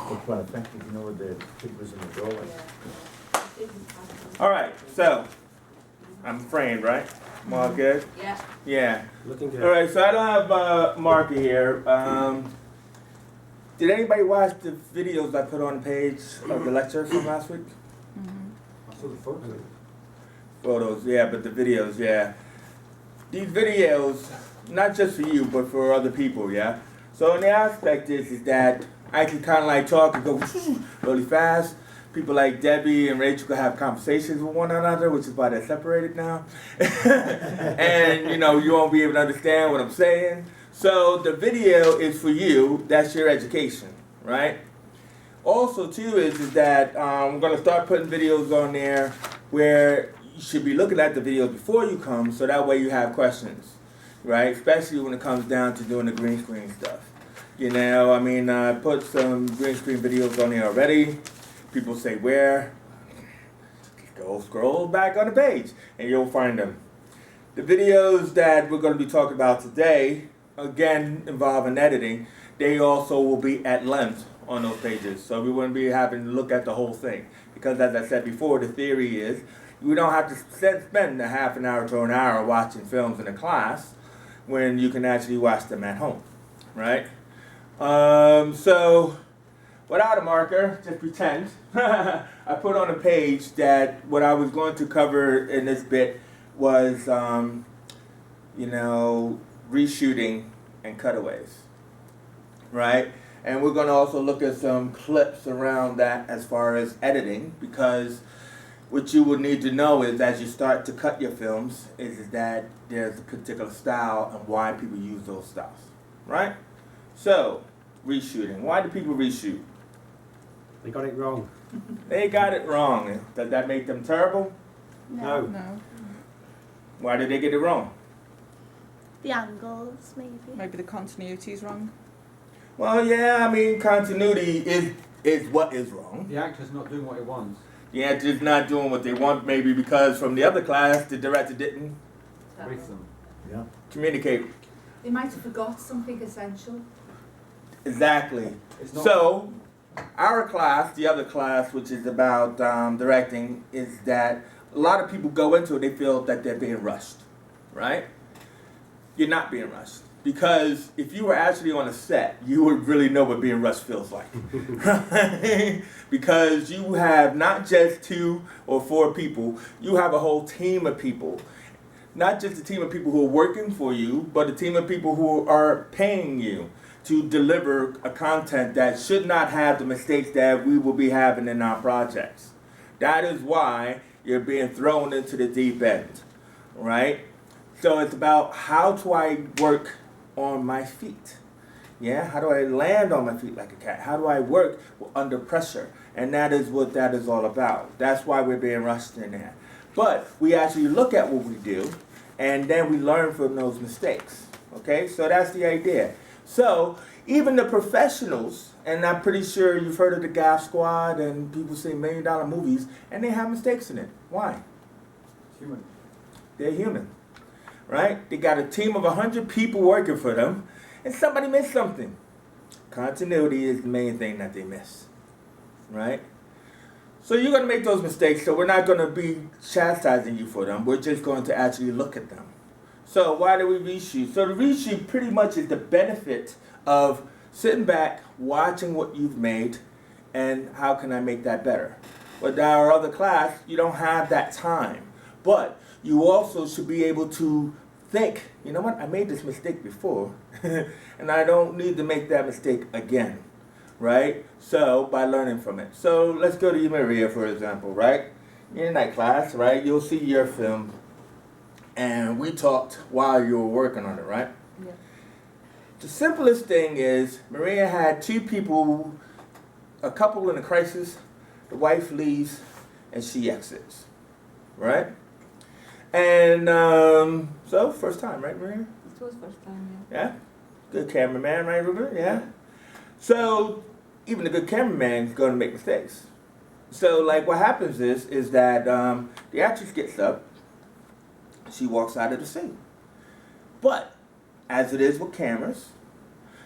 look quite effective, you know, with the kid was in the doorway. All right, so I'm framed, right? I'm all good? Yeah. Yeah. Looking good. All right, so I don't have a marker here. Did anybody watch the videos I put on the page of the lecture from last week? I saw the photo. Photos, yeah, but the videos, yeah. These videos, not just for you, but for other people, yeah? So the aspect is that I can kind of like talk and go really fast. People like Debbie and Rachel can have conversations with one another, which is why they're separated now. And, you know, you won't be able to understand what I'm saying. So the video is for you. That's your education, right? Also, too, is that I'm going to start putting videos on there where you should be looking at the videos before you come, so that way you have questions, right? Especially when it comes down to doing the green screen stuff. You know, I mean, I put some green screen videos on there already. People say where? Go scroll back on the page and you'll find them. The videos that we're going to be talking about today, again, involving editing, they also will be at length on those pages. So we wouldn't be having to look at the whole thing. Because as I said before, the theory is we don't have to spend a half an hour to an hour watching films in a class when you can actually watch them at home, right? So without a marker, just pretend. I put on a page that what I was going to cover in this bit was, you know, reshooting and cutaways, right? And we're going to also look at some clips around that as far as editing, because what you will need to know is as you start to cut your films is that there's a particular style and why people use those styles, right? So, reshooting. Why do people reshoot? They got it wrong. They got it wrong. Does that make them terrible? No. No. Why did they get it wrong? The angles, maybe. Maybe the continuity is wrong. Well, yeah, I mean, continuity is what is wrong. The actor's not doing what he wants. The actor's not doing what they want, maybe because from the other class, the director didn't Brief them. Yeah. communicate. They might have forgot something essential. Exactly. It's not. So, our class, the other class, which is about directing, is that a lot of people go into it, they feel that they're being rushed, right? You're not being rushed. Because if you were actually on a set, you would really know what being rushed feels like. Right? Because you have not just 2 or 4 people, you have a whole team of people. Not just a team of people who are working for you, but a team of people who are paying you to deliver a content that should not have the mistakes that we will be having in our projects. That is why you're being thrown into the deep end, right? So it's about how do I work on my feet? Yeah, how do I land on my feet like a cat? How do I work under pressure? And that is what that is all about. That's why we're being rushed in there. But we actually look at what we do, and then we learn from those mistakes. Okay, so that's the idea. So even the professionals, and I'm pretty sure you've heard of the Gaff Squad, and people say $1 million movies, and they have mistakes in it. Why? It's human. They're human, right? They got a team of 100 people working for them, and somebody missed something. Continuity is the main thing that they miss, right? So you're going to make those mistakes, so we're not going to be chastising you for them. We're just going to actually look at them. So why do we reshoot? So the reshoot pretty much is the benefit of sitting back, watching what you've made, and how can I make that better? With our other class, you don't have that time. But you also should be able to think, you know what, I made this mistake before, and I don't need to make that mistake again, right? So, by learning from it. So, let's go to you, Maria, for example, right? You're in that class, right? You'll see your film, and we talked while you were working on it, right? Yeah. The simplest thing is, Maria had 2 people, a couple in a crisis, the wife leaves, and she exits, right? And so, first time, right, Maria? It was first time, Yeah? Good cameraman, right, Ruben? Yeah? So, even a good cameraman is going to make mistakes. So, like, what happens is that the actress gets up, she walks out of the scene. But, as it is with cameras,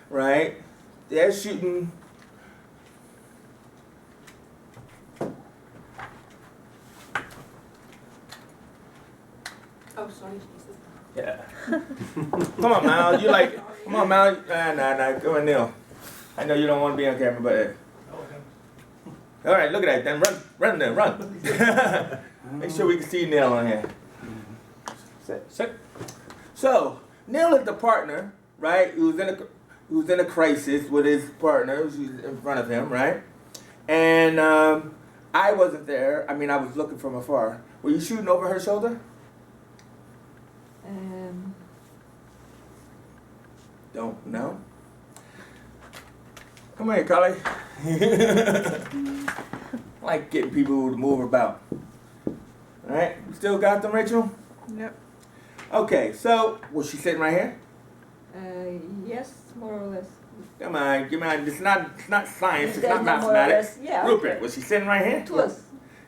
right, they're shooting Yeah. Come on, Mal. You like? Come on, Mal. Nah. Go on, Neil. I know you don't want to be on camera, but. All right, look at that. Then run there, run. Make sure we can see Neil on here. Sit. So Neil is the partner, right? Who's in a crisis with his partner, who's in front of him, right? And I wasn't there. I mean, I was looking from afar. Were you shooting over her shoulder? Don't know. Come here, Carly. I like getting people to move about. All right, you still got them, Rachel? Yep. Okay, so was she sitting right here? Yes, more or less. Come on, give me. It's not science. It's That's not more or less, mathematics. yeah, Rupert, okay. was she sitting right here? It was.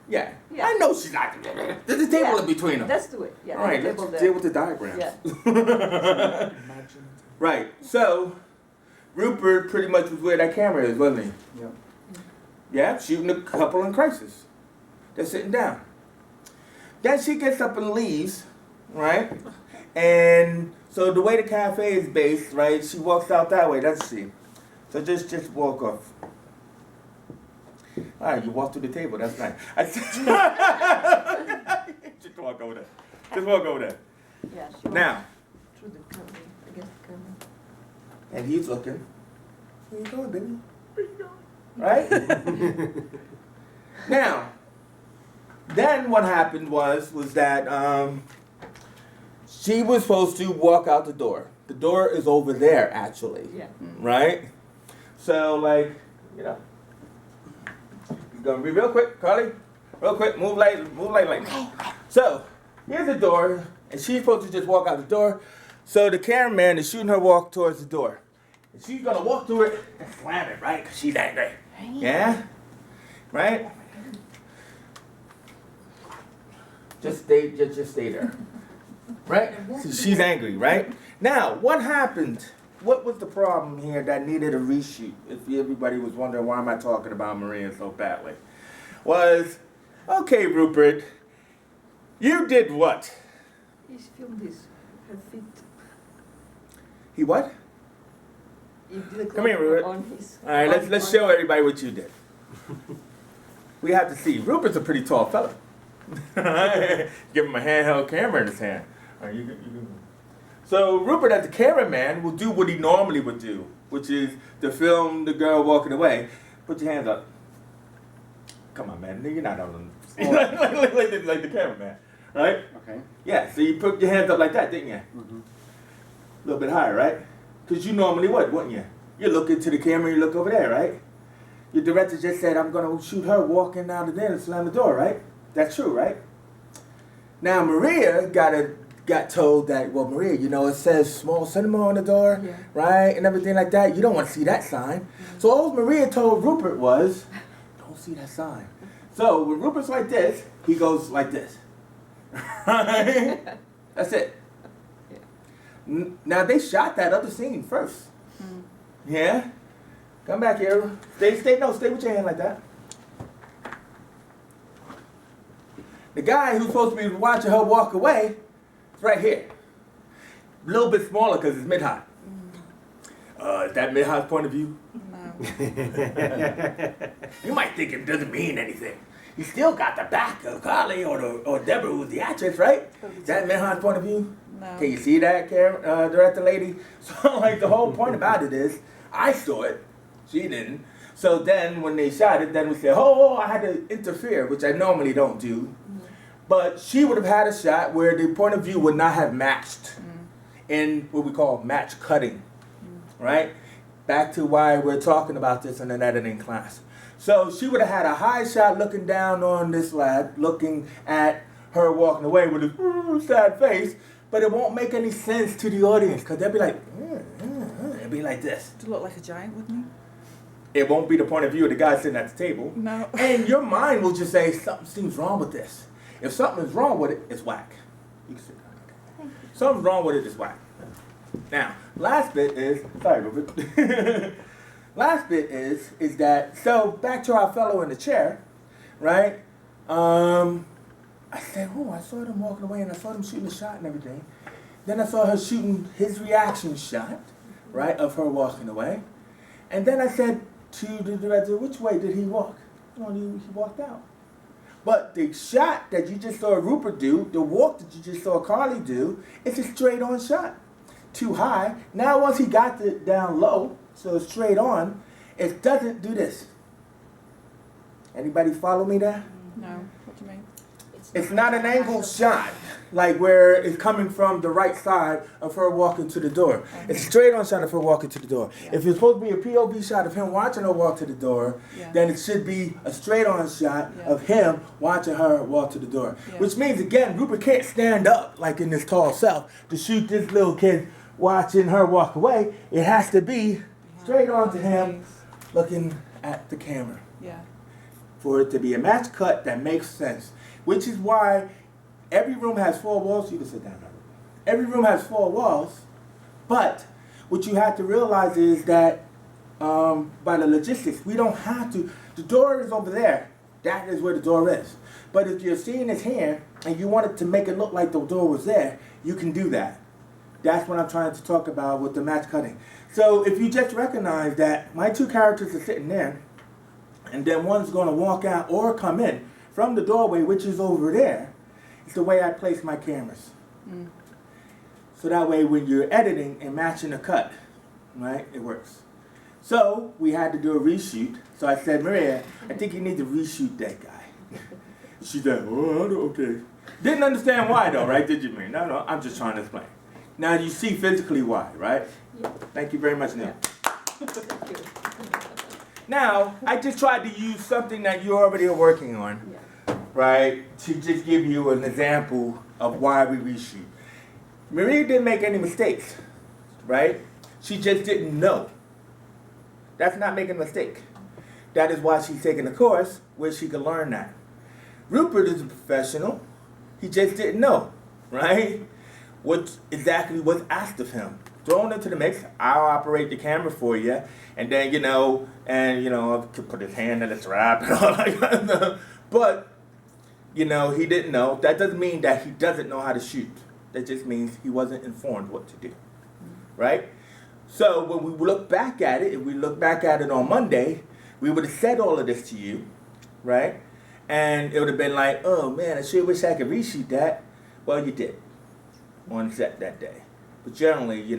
Yeah. Yeah. I know she's not. There's a table Yeah. in between them. Let's do it. Yeah. All right, the let's table there. deal with the diagrams. Yeah. Right. So Rupert pretty much was where that camera is, wasn't he? Yeah. Yeah, shooting a couple in crisis. They're sitting down. Then she gets up and leaves, right? And so the way the cafe is based, right? She walks out that way, doesn't she? So just walk off. All right, you walk through the table. That's nice. Just walk over there. Just walk over there. Yeah. She Now, through the camera, against the camera. and he's looking. Where you going, baby? Where you going? Right? Now, then what happened was that she was supposed to walk out the door. The door is over there, actually. Yeah. Right? So, like, you know, you're gonna be real quick, Carly. Real quick, move lightly. So, here's the door, and she's supposed to just walk out the door. So the cameraman is shooting her walk towards the door. And she's gonna walk through it and slam it, right? Because she's angry. Yeah? Right? Just stay there. Right? So she's angry, right? Now, what happened? What was the problem here that needed a reshoot? If everybody was wondering why am I talking about Maria so badly? Was, okay, Rupert, you did what? He's filmed his her feet. He what? He did a Come here, close Rupert. on his. All right, let's show everybody what you did. We have to see. Rupert's a pretty tall fella. Give him a handheld camera in his hand. All right, you can. So Rupert, as the cameraman, will do what he normally would do, which is to film the girl walking away. Put your hands up. Come on, man. You're not on like the cameraman, right? Okay. Yeah. So you put your hands up like that, didn't you? Mm-hmm. A little bit higher, right? Because you normally would, wouldn't you? You look into the camera, you look over there, right? Your director just said, I'm going to shoot her walking out of there and slam the door, right? That's true, right? Now, Maria got told that, well, Maria, you know, it says small cinema on the door, Yeah. right? And everything like that. You don't want to see that sign. Mm-hmm. So all Maria told Rupert was, don't see that sign. So when Rupert's like this, he goes like this. That's it. Now they shot that other scene first. Yeah? Come back here. Stay with your hand like that. The guy who's supposed to be watching her walk away is right here. A little bit smaller because it's mid-high. Is that mid-high's point of view? No. You might think it doesn't mean anything. You still got the back of Carly or Deborah, who's the actress, right? Is that mid-high's point of view? No. Can you see that, director lady? So, like, the whole point about it is, I saw it, she didn't. So then, when they shot it, then we said, oh, I had to interfere, which I normally don't do. But she would have had a shot where the point of view would not have matched in what we call match cutting, right? Back to why we're talking about this in an editing class. So she would have had a high shot looking down on this lad, looking at her walking away with a sad face, but it won't make any sense to the audience because they'll be like, it'll be like this. To look like a giant, wouldn't It won't be the point of view of the guy sitting at the table. he? No. And your mind will just say, something seems wrong with this. If something is wrong with it, it's whack. You can sit down. Something's wrong with it, it's whack. Now, last bit is, sorry, Rupert. Last bit is that, so back to our fellow in the chair, right? I said, oh, I saw them walking away and I saw them shooting the shot and everything. Then I saw her shooting his reaction shot, right, of her walking away. And then I said to the director, which way did he walk? Well, he walked out. But the shot that you just saw Rupert do, the walk that you just saw Carly do, it's a straight on shot. Too high. Now once he got it down low, so straight on, it doesn't do this. Anybody follow me there? No. What do you mean? It's not an angled shot, like where it's coming from the right side of her walking to the door. It's a straight on shot of her walking to the door. Yeah. If it's supposed to be a POV shot of him watching her walk to the door, Yeah. then it should be a straight on shot Yeah. of him watching her walk to the door. Yeah. Which means, again, Rupert can't stand up like in his tall self to shoot this little kid watching her walk away. It has to be straight on to him looking at the camera. Yeah. For it to be a match cut that makes sense. Which is why every room has 4 walls. You can sit down now. Every room has 4 walls, but what you have to realize is that by the logistics, we don't have to. The door is over there. That is where the door is. But if you're seeing his hand and you wanted to make it look like the door was there, you can do that. That's what I'm trying to talk about with the match cutting. So if you just recognize that my 2 characters are sitting there, and then one's going to walk out or come in from the doorway, which is over there, it's the way I place my cameras. Mm. So that way when you're editing and matching the cut, right, it works. So we had to do a reshoot. So I said, Maria, I think you need to reshoot that guy. She said, oh, okay. Didn't understand why though, right? Did you, Maria? No, I'm just trying to explain. Now you see physically why, right? Yeah. Thank you very much, Neil. Thank you. Now, I just tried to use something that you already are working on, Yeah. right, to just give you an example of why we reshoot. Maria didn't make any mistakes, right? She just didn't know. That's not making a mistake. That is why she's taking a course where she can learn that. Rupert is a professional. He just didn't know, right? What exactly was asked of him. Thrown into the mix, I'll operate the camera for you, and then, I could put his hand in the strap and all that kind of stuff. But, he didn't know. That doesn't mean that he doesn't know how to shoot. That just means he wasn't informed what to do, right? So when we look back at it, if we look back at it on Monday, we would have said all of this to you, right? And it would have been like, oh man, I sure wish I could reshoot that. Well, you did on set that day. But generally, this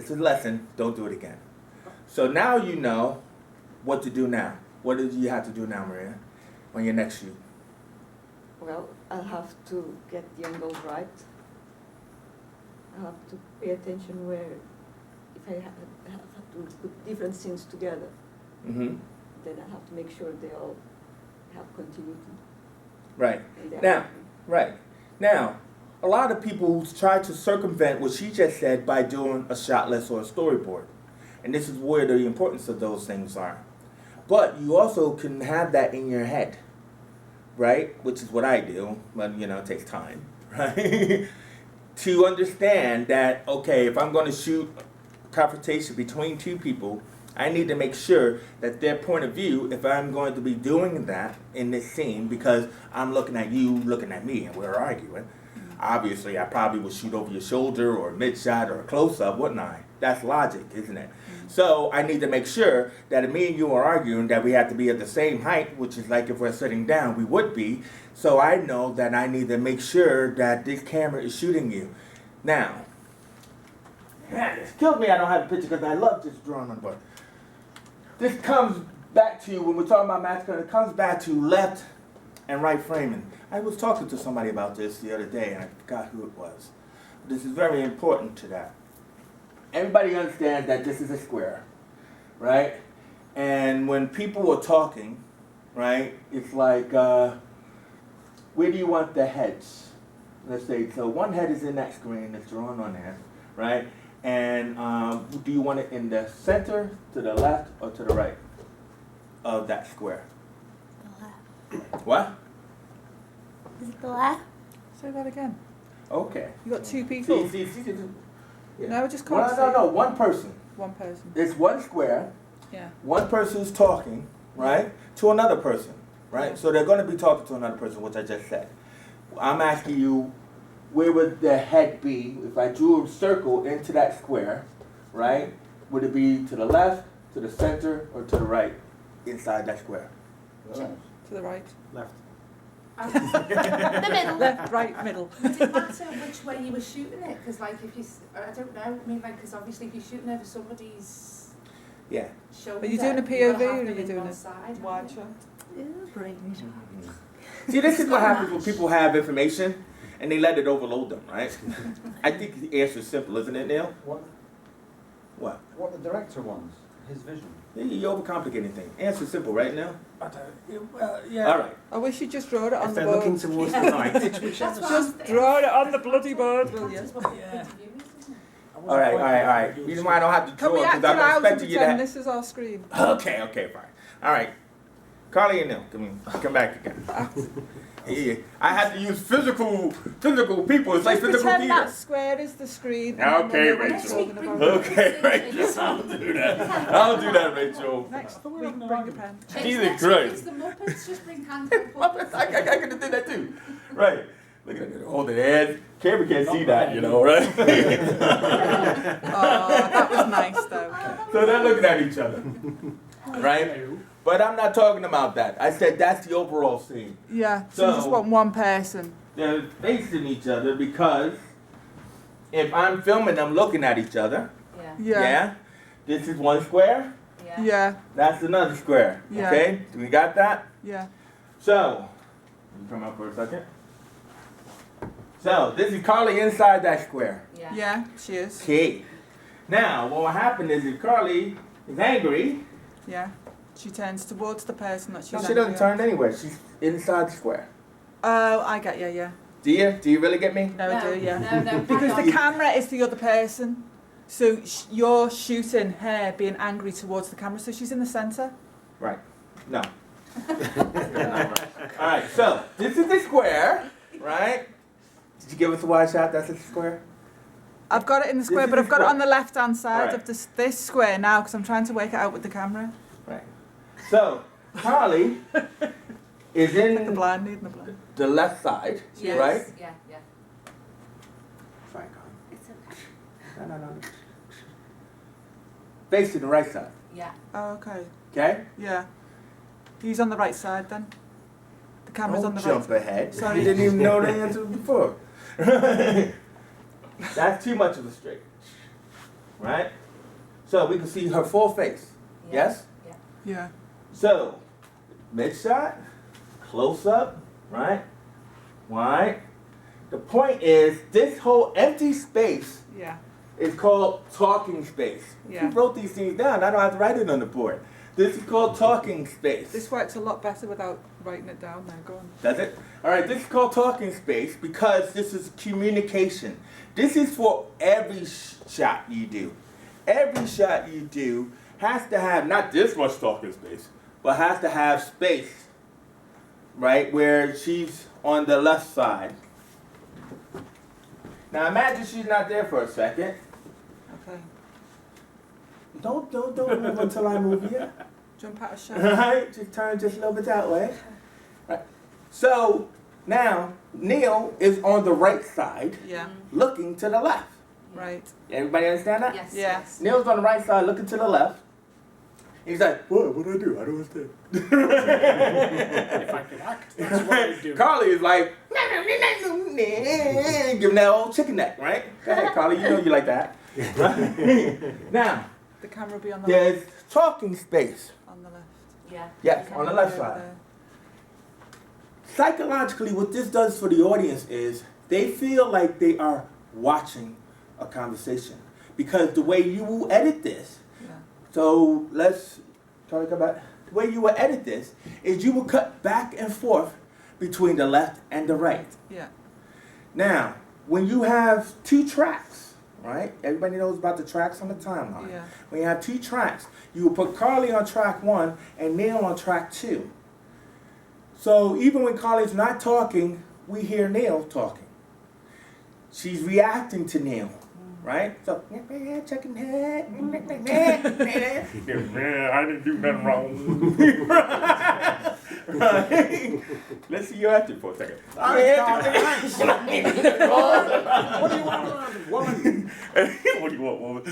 is a lesson, don't do it again. So now you know what to do now. What do you have to do now, Maria, on your next shoot? Well, I'll have to get the angles right. I'll have to pay attention where, if I have to put different scenes together, Mm-hmm. then I have to make sure they all have continuity. Right. And they're Now, happy. right. Now, a lot of people try to circumvent what she just said by doing a shot list or a storyboard. And this is where the importance of those things are. But you also can have that in your head, right? Which is what I do, but it takes time, right? To understand that, okay, if I'm going to shoot a confrontation between 2 people, I need to make sure that their point of view, if I'm going to be doing that in this scene, because I'm looking at you, looking at me, and we're arguing, obviously I probably would shoot over your shoulder or a mid-shot or a close-up, wouldn't I? That's logic, isn't it? So I need to make sure that if me and you are arguing that we have to be at the same height, which is like if we're sitting down, we would be. So I know that I need to make sure that this camera is shooting you. Now, man, it's killed me I don't have a picture because I love just drawing on the board. This comes back to, when we're talking about masculine, it comes back to left and right framing. I was talking to somebody about this the other day and I forgot who it was. This is very important to that. Everybody understands that this is a square, right? And when people are talking, right, it's like, where do you want the heads? Let's say, so one head is in that screen that's drawn on there, right? And do you want it in the center, to the left, or to the right of that square? The left. What? Is it the left? Say that again. Okay. You got 2 people. See. Yeah. No, I just can't No, one person. One person. It's one square. Yeah. One person's talking, right, to another person, right? So they're going to be talking to another person, which I just said. I'm asking you, where would the head be? If I drew a circle into that square, right? Would it be to the left, to the center, or to the right inside that square? To the right. Left. The middle. Left, right, middle. Would it matter which way you were shooting it? Because like if you, I don't know, I mean like, because obviously if you're shooting over somebody's Yeah. shoulder. Are you doing a you've gotta POV have or them are you in doing one a side, haven't wide you? shot? See, this is what happens when people have information and they let it overload them, right? I think the answer is simple, isn't it, Neil? What? What the director wants, his vision. You overcomplicating things. Answer simple, right, Neil? Yeah. All right. I wish you just wrote it on If the they're looking board. towards the right, That's what I'm Just saying. draw it on the bloody board, will you? That's what the point of view is, isn't it? All right. Reason why I don't have to Can draw we because act it I'm out and expecting you pretend to. this is our screen? Okay, fine. All right. Carly and Neil, come back again. Yeah, I had to use physical people. It's like Just physical pretend that theater. square is the screen. Okay, and then we're Rachel. talking about- Okay, Rachel. I'll do that, Rachel. Next week, bring a pen. It's Jesus next Christ. week, it's the Muppets, just bring handheld Muppets, puppets. I could have did that too. Right. Look at it, holding their head. Camera can't see that, you know, right? Oh, that was nice though. So they're looking at each other, right? But I'm not talking about that. I said that's the overall scene. Yeah, so you just So- want one person. They're facing each other because if I'm filming them looking at each other, Yeah, this is one square, yeah. Yeah, that's another square. Yeah. Okay? We got that? yeah. So, let me come out for a second. So, this is Carly inside that square. Yeah. Yeah, she is. Okay. Now, what will happen is if Carly is angry, Yeah. She turns towards the person that she's she angry doesn't at. turn anywhere. She's inside the square. Oh, I get you, yeah. Do you? Do you really get me? No, I do, yeah. No, Because the camera is the other person. So you're shooting her being angry towards the camera, so she's in the centre. Right. No. Alright, so this is the square, right? Did you give us a wide shot? That's the square? I've got it in the square, This but is I've got it square. on the left-hand side Right. of this square now because I'm trying to work it out with the camera. Right. So, Carly is Like the in blind leading the blind. the left side, Yes. right? Yeah, yeah. Fine, Carly. It's okay. No. Facing the right side, Yeah. Oh, okay. okay? Yeah. He's on the right side then. The camera's on Don't the right jump side. ahead. Sorry. You didn't even know the answer before. That's too much of a straight. Right? So we can see her full face. Yeah. Yes? Yeah. Yeah. So, mid shot, close up, right? Right? The point is, this whole empty space Yeah. is called talking space. Yeah. You wrote these things down. I don't have to write it on the board. This is called talking space. This works a lot better without writing it down there. Go on. Does it? All right, this is called talking space because this is communication. This is for every shot you do. Every shot you do has to have not this much talking space, but has to have space, right, where she's on the left side. Now imagine she's not there for a second. Okay. Don't move until I move yet. Jump out of shot. Right? Just turn just a little bit that way. Right. So now Neil is on the right side, Yeah. looking to the left. Right. Everybody understand that? Yes. Yeah. Yes. Neil's on the right side, looking to the left. He's like, what do I do? I don't understand. If I could act, that's what I do. Carly is like, giving that old chicken neck, right? Go ahead, Carly, you know you like that. Right? Now, The camera will be on the there's talking space. on the left. Yeah. Yes, on the left Over side. there. Psychologically, what this does for the audience is they feel like they are watching a conversation. Because the way you will edit this, Yeah. so let's talk about the way you will edit this is you will cut back and forth between the left and the right. Yeah. Now, when you have two tracks, right? Everybody knows about the tracks on the timeline. Yeah. When you have two tracks, you will put Carly on track 1 and Neil on track 2. So even when Carly's not talking, we hear Neil talking. She's reacting to Neil, right? So, checking head, I didn't do nothing wrong. Right? let's see your attitude for a second. What do you want, woman? What do you want, woman?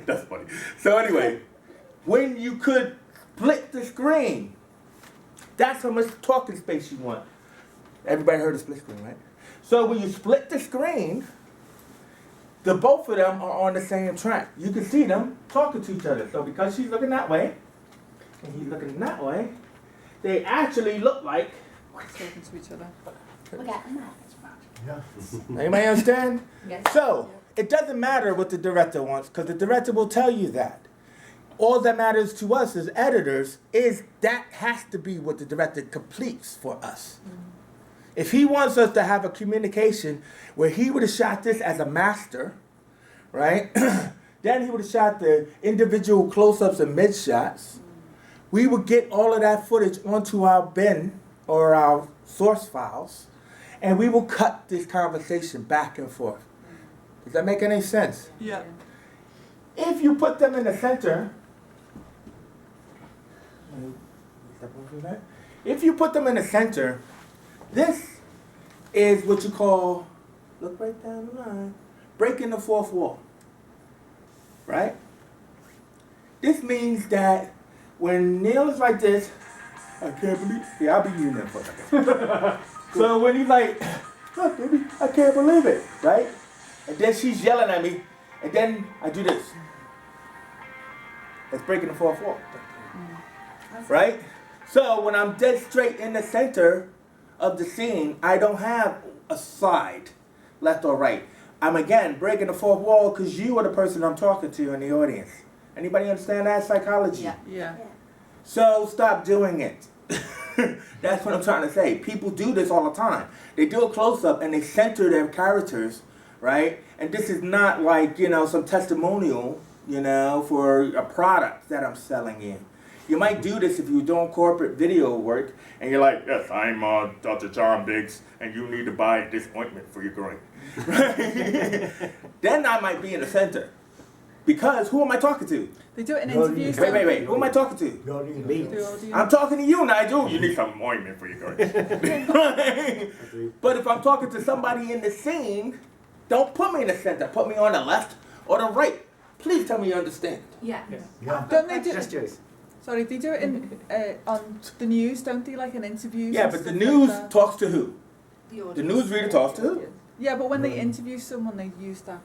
That's funny. So anyway, when you could split the screen, that's how much talking space you want. Everybody heard of split screen, right? So when you split the screen, the both of them are on the same track. You can see them talking to each other. So because she's looking that way, and he's looking that way, they actually look like. Talking to each other. We're getting there. Anybody understand? Yes. So it doesn't matter what the director wants, because the director will tell you that. All that matters to us as editors is that has to be what the director completes for us. If he wants us to have a communication where he would have shot this as a master, right? Then he would have shot the individual close-ups and mid-shots. We would get all of that footage onto our bin or our source files, and we will cut this conversation back and forth. Does that make any sense? Yeah. If you put them in the center, if you put them in the center, this is what you call, look right down the line, breaking the fourth wall, right? This means that when Neil is like this, I can't believe, yeah, I'll be using that for a second. So when he's like, look, baby, I can't believe it, right? And then she's yelling at me, and then I do this. That's breaking the fourth wall, right? So when I'm dead straight in the center of the scene, I don't have a side, left or right. I'm again breaking the fourth wall because you are the person I'm talking to in the audience. Anybody understand that psychology? Yeah. Yeah. So stop doing it. That's what I'm trying to say. People do this all the time. They do a close-up and they center their characters, right? And this is not like, some testimonial, for a product that I'm selling in. You might do this if you're doing corporate video work and you're like, yes, I'm Dr. John Biggs and you need to buy this ointment for your groin. Then I might be in the center. Because who am I talking to? They do it in interviews. Wait. Who am I talking to? Go to The your audience. I'm talking to you, Nigel. You need some ointment for your groin. But if I'm talking to somebody in the scene, don't put me in the center. Put me on the left or the right. Please tell me you understand. Yeah. Yeah. Don't they do? Gestures. Sorry, they do it in on the news, don't they? Like in interviews. Yeah, and but the stuff news like that? talks to who? The audience. The newsreader talks to who? Yeah, but when they interview someone, they use that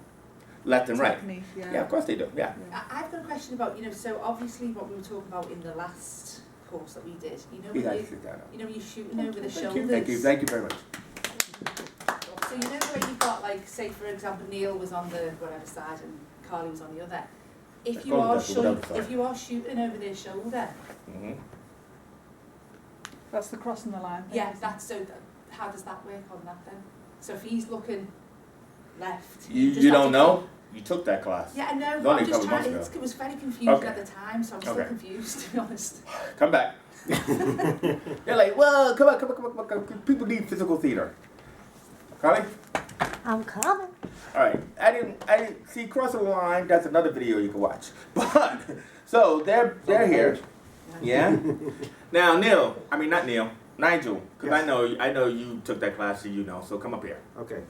Left and right. technique. Yeah. Yeah, of course they do. Yeah. I've got a question about, so obviously what we were talking about in the last course that we did, You when guys you, sit down. when you're shooting over the Thank shoulders. you. Thank you very much. So where you've got, like, say for example, Neil was on the whatever side and Carly was on the other. If you are shooting over their shoulder, Mm-hmm. That's the crossing the line. thing, yeah, isn't that's so. How does that work on that then? So if he's looking left, You just have don't to know? go- You took that class. Yeah, I know. It's But only I'm a just couple trying. months It was very confusing Okay. at the time, so I'm still Okay. confused to be honest. Come back. They're like, well, come on. People need physical theater. Carly? I'm coming. All right. I didn't see crossing the line. That's another video you can watch. But so they're here. Yeah. Now Nigel, because Yes. I know you took that class, so you know. So come up here. Okay.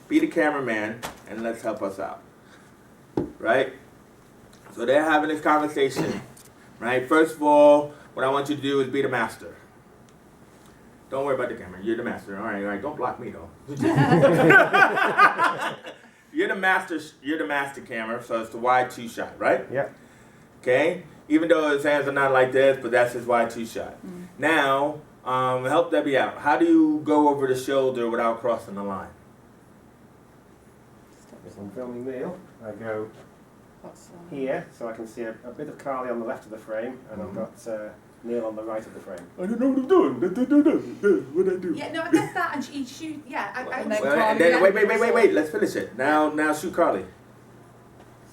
Be the cameraman and let's help us out. Right? So they're having this conversation. Right? First of all, what I want you to do is be the master. Don't worry about the camera. You're the master. All right. Don't block me though. You're the master camera, so it's the wide two shot, right? Yeah. Okay? Even though his hands are not like this, but that's his wide two shot. Now, help Debbie out. How do you go over the shoulder without crossing the line? If I'm filming Neil, I go That's, here so I can see a bit of Carly on the left of the frame, and I've got Neil on the right of the frame. I don't know what I'm doing. What I do? Yeah, no, I get that, and he shoot. Yeah, I And then Well, and Carly, then, wait. Let's finish it. Now shoot Carly.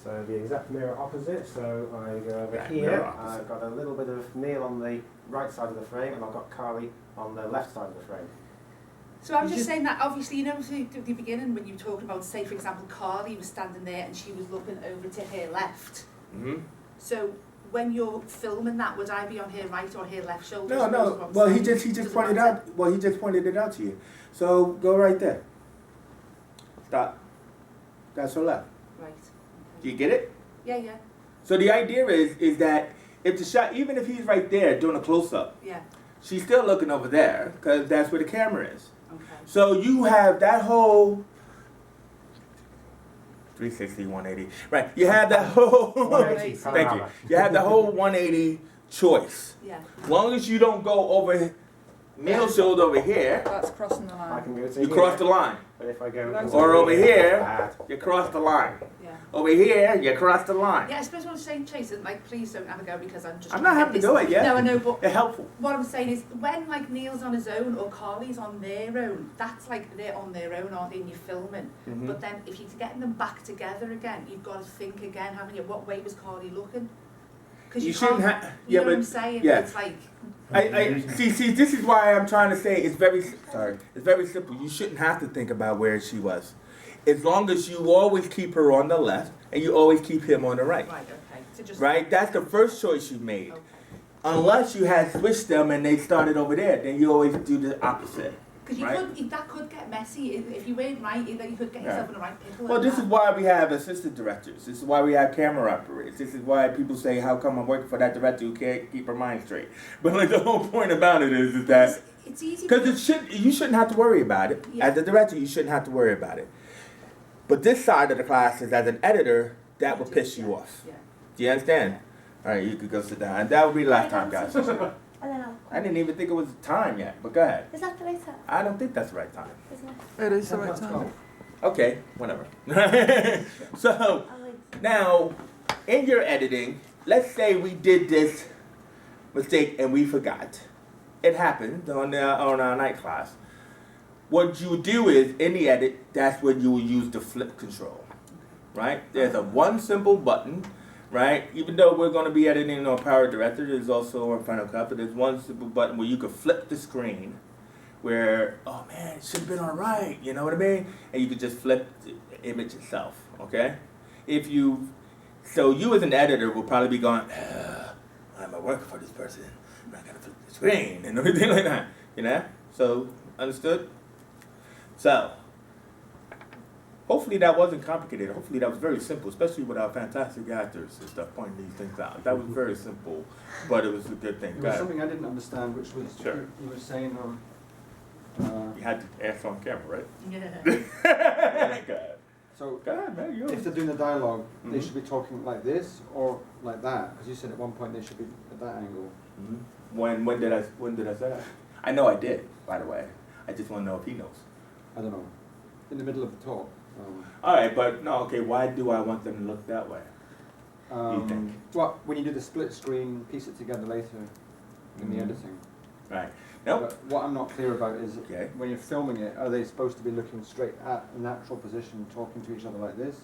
So the exact mirror opposite, so I go over Right, here, mirror opposite. I've got a little bit of Neil on the right side of the frame, and I've got Carly on the left side of the frame. So I'm just saying that obviously, at the beginning when you were talking about, say for example, Carly was standing there and she was looking over to her left. Mm-hmm. So when you're filming that, would I be on her right or her left shoulder? No, no. Well, he just pointed out. Well, he just pointed it out to you. So go right there. Stop. That's her left. Right. Do you get it? Yeah, yeah, So the idea is that if the shot, even if he's right there doing a close up, yeah. she's still looking over there because that's where the camera is. Okay. So you have that whole 360, 180. Right. You have that whole 180 thank you. panorama. You have the whole 180 choice. Yeah. As long as you don't go over Neil's shoulder over here, That's crossing the I line. can go to you here, cross the line. but if I go Or over here, bad. you cross the line. Yeah. Over here, you cross the line. Yeah, I suppose what I'm saying, Jason, like, please don't have a go because I'm just. I'm trying not to having get to this- do it yet. No, I know, but They're helpful. what I'm saying is when like Neil's on his own or Carly's on their own, that's like they're on their own, aren't they? And you're filming. Mhm. But then if you're getting them back together again, you've got to think again, haven't you? What way was Carly looking? Because You shouldn't can't. have. You Yeah, know what I'm but saying? yeah. It's like. I see. This is why I'm trying to say it's very sorry. It's very simple. You shouldn't have to think about where she was, as long as you always keep her on the left and you always keep him on the right. Right. Okay. So just. Right. That's the first choice you made. Okay. Unless you had switched them and they started over there, then you always do the opposite. Because you Right. could, that could get messy if you weren't right. Either you could get yourself in the right pickle. Well, and this that. is why we have assistant directors. This is why we have camera operators. This is why people say, "How come I'm working for that director who can't keep her mind straight?" But like the whole point about it is that It's easy. because you shouldn't have to worry about it. Yeah. As a director, you shouldn't have to worry about it. But this side of the class is as an editor, that would piss you off. Yeah. Do you understand? All right, you could go sit down. And that would be the last time, guys. And then I didn't even think it was time yet. But go ahead. Is that the right time? I don't think that's the right time. Isn't it? It is the right Let's time. go. Okay, whatever. So. I'll wait. Now, in your editing, let's say we did this mistake and we forgot. It happened on our night class. What you do is, in the edit, that's when you will use the flip control, right? There's a one simple button, right? Even though we're going to be editing on Power Director, there's also on Final Cut, but there's one simple button where you can flip the screen where, oh man, it should have been all right, you know what I mean? And you could just flip the image itself, okay? So you as an editor will probably be going, why am I working for this person? I'm not gonna flip the screen and everything like that, you know? So, understood? So, hopefully that wasn't complicated. Hopefully that was very simple, especially with our fantastic actors and stuff pointing these things out. That was very simple, but it was a good thing. There Go was ahead. something I didn't understand, which was Sure. you were saying You had to ask on camera, right? Yeah. Go ahead. so Go ahead, man. You if they're doing the dialogue, they Mhm. should be talking like this or like that, because you said at one point they should be at that angle. When did I say that? I know I did, by the way. I just want to know if he knows. I don't know, in the middle of the talk. All right, but no, okay. Why do I want them to look that way? You think? Well, when you do the split screen, piece it together later in the Mhm. editing. Right. Nope. But what I'm not clear about is Okay. when you're filming it, are they supposed to be looking straight at a natural position, talking to each other like this?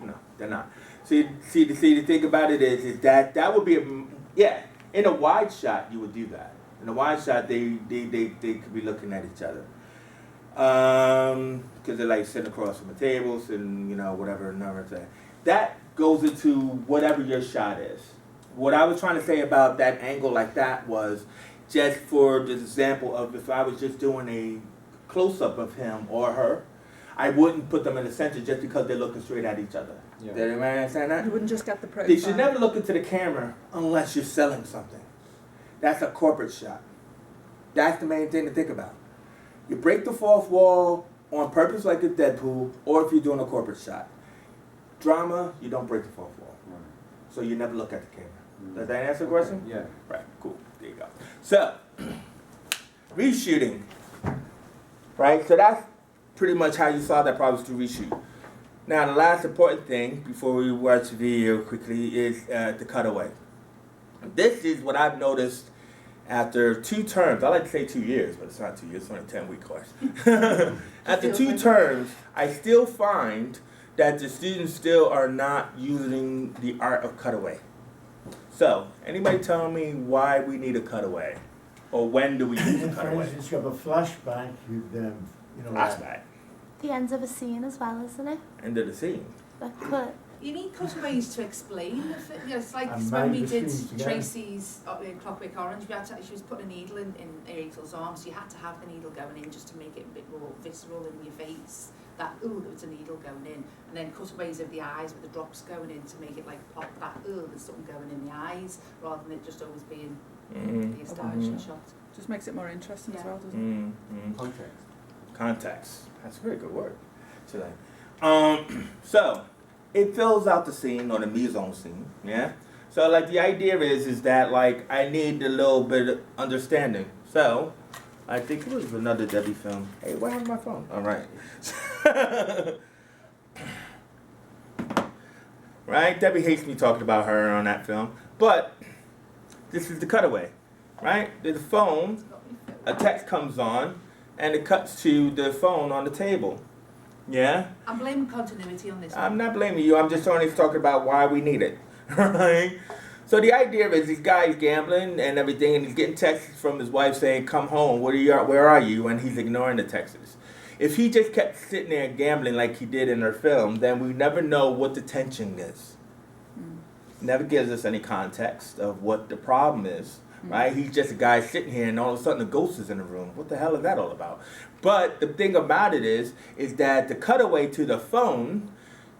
No, they're not. See, the thing about it is that would be yeah. In a wide shot, you would do that. In a wide shot, they could be looking at each other. Because they're like sitting across from the tables and whatever and everything. That goes into whatever your shot is. What I was trying to say about that angle like that was just for the example of if I was just doing a close-up of him or her, I wouldn't put them in the center just because they're looking straight at each other. Yeah. Did anybody understand that? You wouldn't just get the profile. They should never look into the camera unless you're selling something. That's a corporate shot. That's the main thing to think about. You break the fourth wall on purpose like a Deadpool, or if you're doing a corporate shot. Drama, you don't break the fourth wall. Right. So you never look at the camera. Does that answer the question? Yeah. Right, cool. There you go. So, reshooting. Right? So that's pretty much how you solve that problem through reshoot. Now, the last important thing before we watch the video quickly is the cutaway. This is what I've noticed after 2 terms. I like to say 2 years, but it's not 2 years. It's only a 10-week course. After 2 terms, I still find that the students still are not using the art of cutaway. So, anybody tell me why we need a cutaway? Or when do we use a For cutaway? instance, you have a flashback, Flashback. The ends of a scene as well, isn't it? End of the scene. Like put You need cutaways to explain. It's like And when mind we the did scenes together. Tracy's Clockwork Orange, we had to, she was putting a needle in Rachel's arm, so you had to have the needle going in just to make it a bit more visceral in your face. That, ooh, there was a needle going in. And then cutaways of the eyes with the drops going in to make it like pop that, ooh, there's something going in the eyes, rather than it just always being the establishing shot. Just makes it more interesting as Yeah. well, doesn't it? Context. Context. That's a very good word. Today. So it fills out the scene or the mise-en scene, yeah? So like the idea is that like I need a little bit of understanding. So I think it was another Debbie film. Hey, where have my phone? All right. Right? Debbie hates me talking about her on that film. But this is the cutaway, right? There's a phone, a text comes on, and it cuts to the phone on the table. Yeah? I'm blaming continuity on this I'm one. not blaming you. I'm just only talking about why we need it. Right? So the idea is this guy's gambling and everything, and he's getting texts from his wife saying, "Come home. Where are you?" And he's ignoring the texts. If he just kept sitting there gambling like he did in her film, then we never know what the tension is. Never gives us any context of what the problem is. Right? He's just a guy sitting here, and all of a sudden a ghost is in the room. What the hell is that all about? But the thing about it is that the cutaway to the phone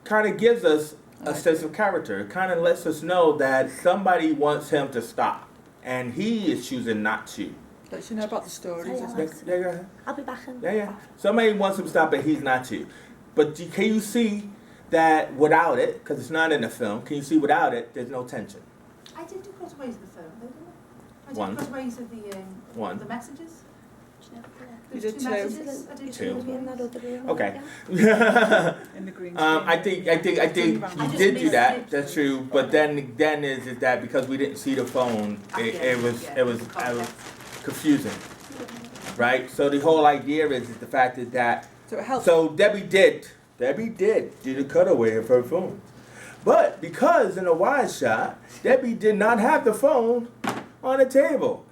kind of gives us a sense of character. It kind of lets us know that somebody wants him to stop, and he is choosing not to. Lets you know about the stories, Sorry, doesn't Alex. it? Yeah. I'll be back in. Yeah. Somebody wants him to stop, and he's not to. But can you see that without it, because it's not in the film, can you see without it, there's no tension? I did do cutaways of the film, though, didn't I? I did One. cutaways of One. the messages. You There's did two two. messages. I did Two. cutaways. Okay. In the green screen. I think I you just did do missed that. it. That's true. But then is that because we didn't see the phone, it was confusing, right? So the whole idea is the fact that So it helps. so Debbie did do the cutaway of her phone, but because in a wide shot, Debbie did not have the phone on the table.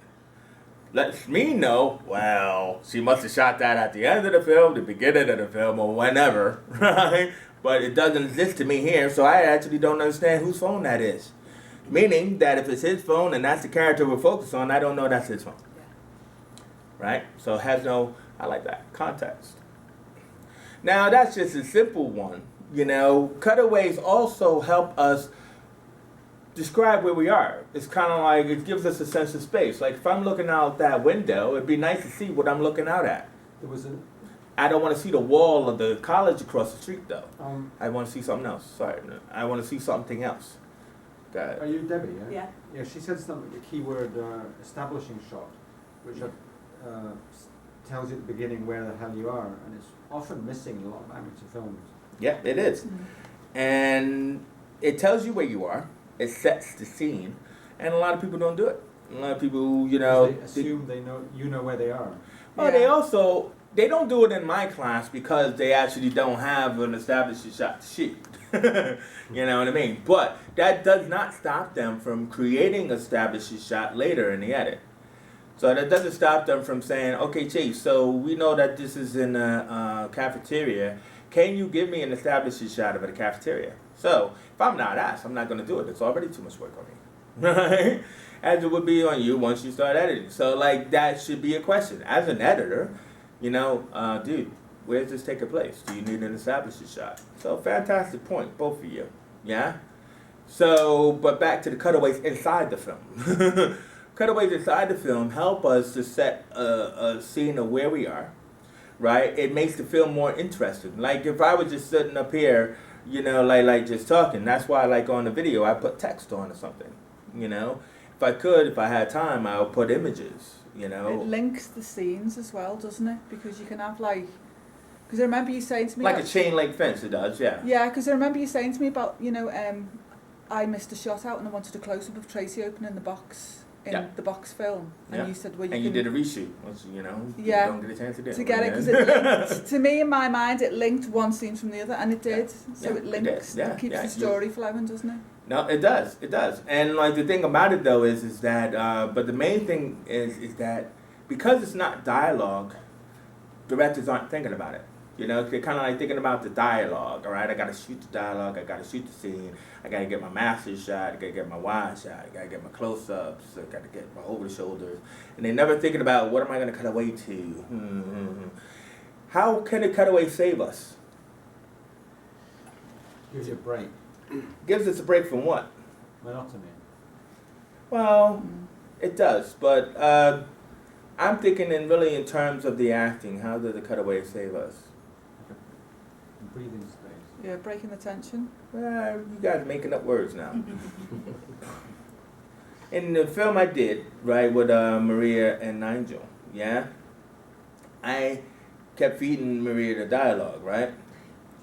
Lets me know, well, she must have shot that at the end of the film, the beginning of the film, or whenever, right? But it doesn't exist to me here, so I actually don't understand whose phone that is. Meaning that if it's his phone and that's the character we're focused on, I don't know that's his phone. Right? So it has no, I like that, context. Now that's just a simple one. You know, cutaways also help us describe where we are. It's kind of like it gives us a sense of space. Like if I'm looking out that window, it'd be nice to see what I'm looking out at. There was an I don't want to see the wall of the college across the street though. um, I want to see something else. Sorry, no, I want to see something else. Got are it. you Debbie? Yeah. Yeah, she said something, the keyword establishing shot, which tells you at the beginning where the hell you are, and it's often missing in a lot of amateur films. Yeah, it is. And it tells you where you are. It sets the scene, and a lot of people don't do it. A lot of people, you know, They assume they know you know where they are. they also they don't do it in my class because they actually don't have an established shot to shoot. You know what I mean? But that does not stop them from creating established shot later in the edit. So that doesn't stop them from saying, okay, Chief, so we know that this is in a cafeteria. Can you give me an established shot of the cafeteria? So if I'm not asked, I'm not going to do it. It's already too much work on me. Right? As it would be on you once you start editing. So like that should be a question. As an editor, you know, dude, where's this taking place? Do you need an established shot? So fantastic point, both of you. Yeah? So, but back to the cutaways inside the film. Cutaways inside the film help us to set a scene of where we are, right? It makes the film more interesting. Like if I was just sitting up here, you know, like just talking, that's why like on the video I put text on or something, you know? If I had time, I would put images, you know? It links the scenes as well, doesn't it? Because you can have like, because I remember you saying to me Like a about- chain link fence, it does, yeah. Yeah, because I remember you saying to me about, you know, I missed a shot out and I wanted a close-up of Tracy opening the box in Yeah. the box film, and Yeah. you said, well, you And can you did a reshoot, which, you know, Yeah. you don't get a chance to do. to get it, because it linked, to me in my mind it linked one scene from the other, and it did. So Yeah, it it links, did. Yeah, it keeps yeah, the story flowing, doesn't it? No, it does. It does. And like the thing about it though is that but the main thing is that because it's not dialogue, directors aren't thinking about it. You know, they're kind of like thinking about the dialogue, all right? I got to shoot the dialogue, I got to shoot the scene, I got to get my master shot, I got to get my wide shot, I got to get my close-ups, I got to get my over-the-shoulders. And they're never thinking about, what am I going to cut away to? How can a cutaway save us? Gives you a break. Gives us a break from what? Monotony. Well, it does, but I'm thinking in terms of the acting. How does the cutaway save us? Breathing space. Yeah, breaking the tension. Well, you guys making up words now. In the film I did, right, with Maria and Nigel, yeah, I kept feeding Maria the dialogue, right,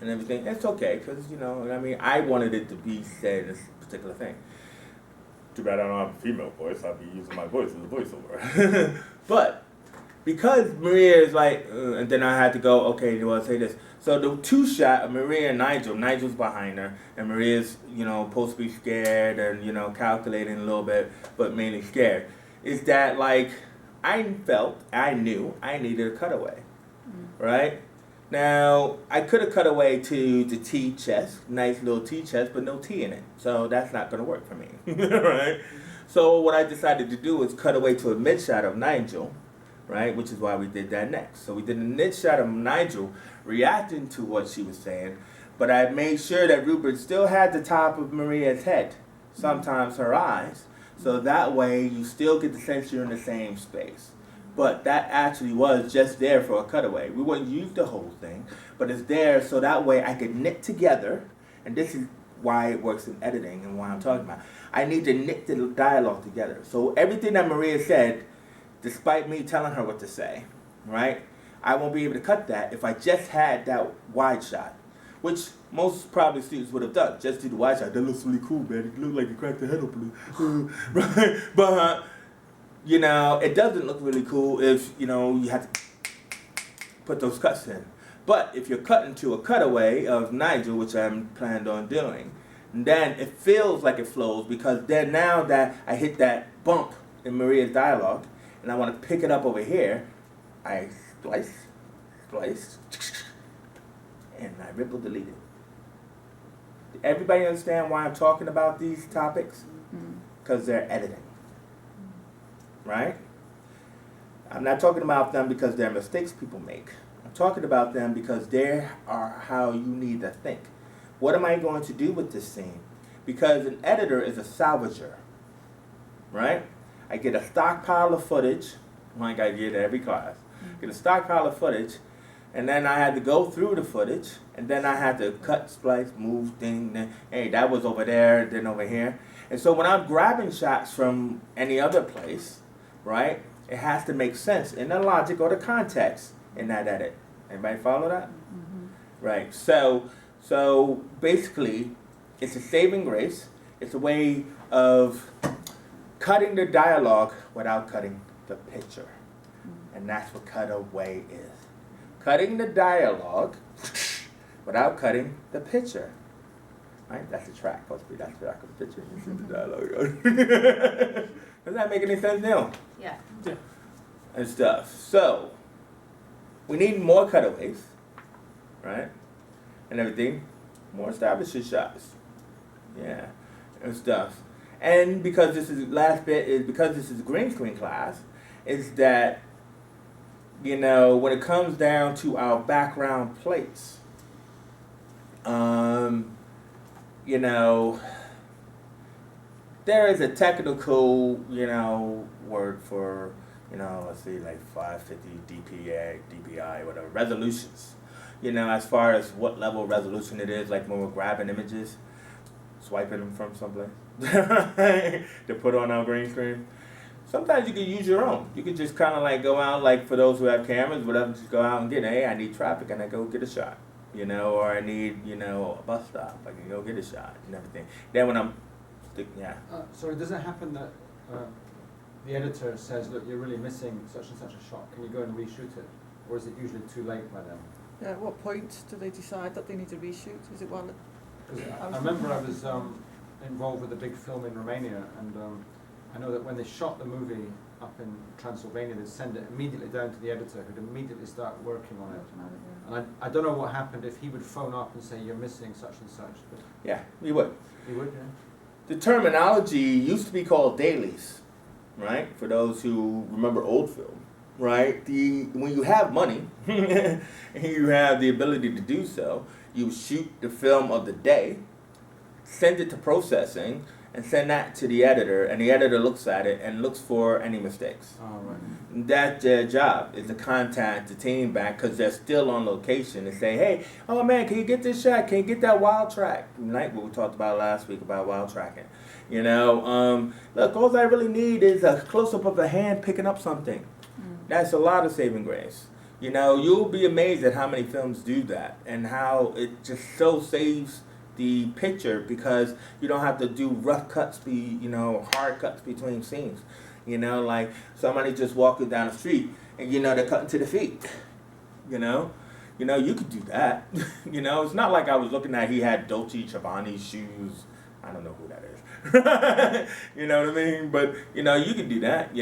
and everything. It's okay, because, you know, I mean, I wanted it to be said this particular thing. Too bad I don't have a female voice. I'd be using my voice as a voiceover. But because Maria is like, and then I had to go, okay, do I say this? So the two shot of Maria and Nigel, Nigel's behind her, and Maria's, you know, supposed to be scared and, you know, calculating a little bit, but mainly scared, is that, like, I knew I needed a cutaway, right? Now, I could have cut away to the T chest, nice little T chest, but no T in it. So that's not going to work for me, right? So what I decided to do was cut away to a mid shot of Nigel, right? Which is why we did that next. So we did a mid shot of Nigel reacting to what she was saying, but I made sure that Rupert still had the top of Maria's head, sometimes her eyes, so that way you still get the sense you're in the same space. But that actually was just there for a cutaway. We wouldn't use the whole thing, but it's there so that way I could knit together, and this is why it works in editing and why I'm talking about. I need to knit the dialogue together. So everything that Maria said, despite me telling her what to say, right, I won't be able to cut that if I just had that wide shot, which most probably students would have done. Just do the wide shot. That looks really cool, man. It looks like you cracked the head open. Right? But you know, it doesn't look really cool if, you know, you have to put those cuts in. But if you're cutting to a cutaway of Nigel, which I'm planned on doing, then it feels like it flows, because then now that I hit that bump in Maria's dialogue and I want to pick it up over here, I splice, and I ripple delete it. Everybody understand why I'm talking about these topics? Because they're editing. Right? I'm not talking about them because they're mistakes people make. I'm talking about them because they are how you need to think. What am I going to do with this scene? Because an editor is a salvager. Right? I get a stockpile of footage, like I get every class. Get a stockpile of footage, and then I had to go through the footage, and then I had to cut, splice, move, thing, hey, that was over there, then over here. And so when I'm grabbing shots from any other place, right, it has to make sense in the logic or the context in that edit. Anybody follow that? Right. So basically, it's a saving grace. It's a way of cutting the dialogue without cutting the picture. And that's what cutaway is. Cutting the dialogue without cutting the picture. Right? That's the track. Supposed to be that's the track of the picture. This is the dialogue. Does that make any sense now? Yeah. And stuff. So, we need more cutaways, right? And everything. More establishing shots. Yeah. And stuff. And because this is, last bit is because this is a green screen class, is that, you know, when it comes down to our background plates, you know, there is a technical, you know, word for, you know, let's see, like 550 DPI, whatever, resolutions. You know, as far as what level of resolution it is, like when we're grabbing images, swiping them from someplace to put on our green screen. Sometimes you can use your own. You can just kind of like go out, like for those who have cameras, whatever, just go out and get, hey, I need traffic, and I go get a shot. You know, or I need, you know, a bus stop, I can go get a shot and everything. Then when I'm, Sorry, does it happen that the editor says, look, you're really missing such and such a shot, can you go and reshoot it? Or is it usually too late by then? Yeah, at what point do they decide that they need to reshoot? Is it while I remember I was involved with a big film in Romania, and I know that when they shot the movie, up in Transylvania, they'd send it immediately down to the editor, who'd immediately start working on it. And I don't know what happened if he would phone up and say, you're missing such and such. But Yeah, we would. he would, yeah. The terminology used to be called dailies, right? For those who remember old film, right? When you have money and you have the ability to do so, you shoot the film of the day, send it to processing, and send that to the editor, and the editor looks at it and looks for any mistakes. Oh, right. That's their job, is to contact the team back because they're still on location and say, hey, oh man, can you get this shot? Can you get that wild track? Like what we talked about last week about wild tracking. You know, look, all I really need is a close-up of a hand picking up something. That's a lot of saving grace. You know, you'll be amazed at how many films do that and how it just so saves the picture because you don't have to do rough cuts, hard cuts between scenes. You know, like somebody just walking down the street and they're cutting to the feet. You know, you could do that. It's not like I was looking at he had Dolce & Gabbana shoes. I don't know who that is. You know what I mean? But you can do that.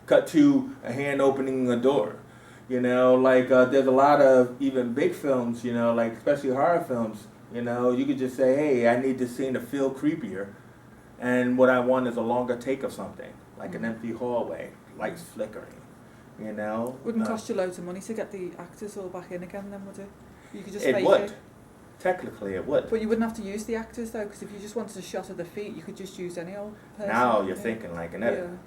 Cut to a hand opening a door. There's a lot of even big films. Like especially horror films. You could just say, hey, I need this scene to feel creepier. And what I want is a longer take of something, like an empty hallway, lights flickering, Wouldn't cost you loads of money to get the actors all back in again then, would it? You could just It fake would. it. Technically, it would. But you wouldn't have to use the actors though, because if you just wanted a shot of the feet, you could just use any old person. Now you're thinking like an editor.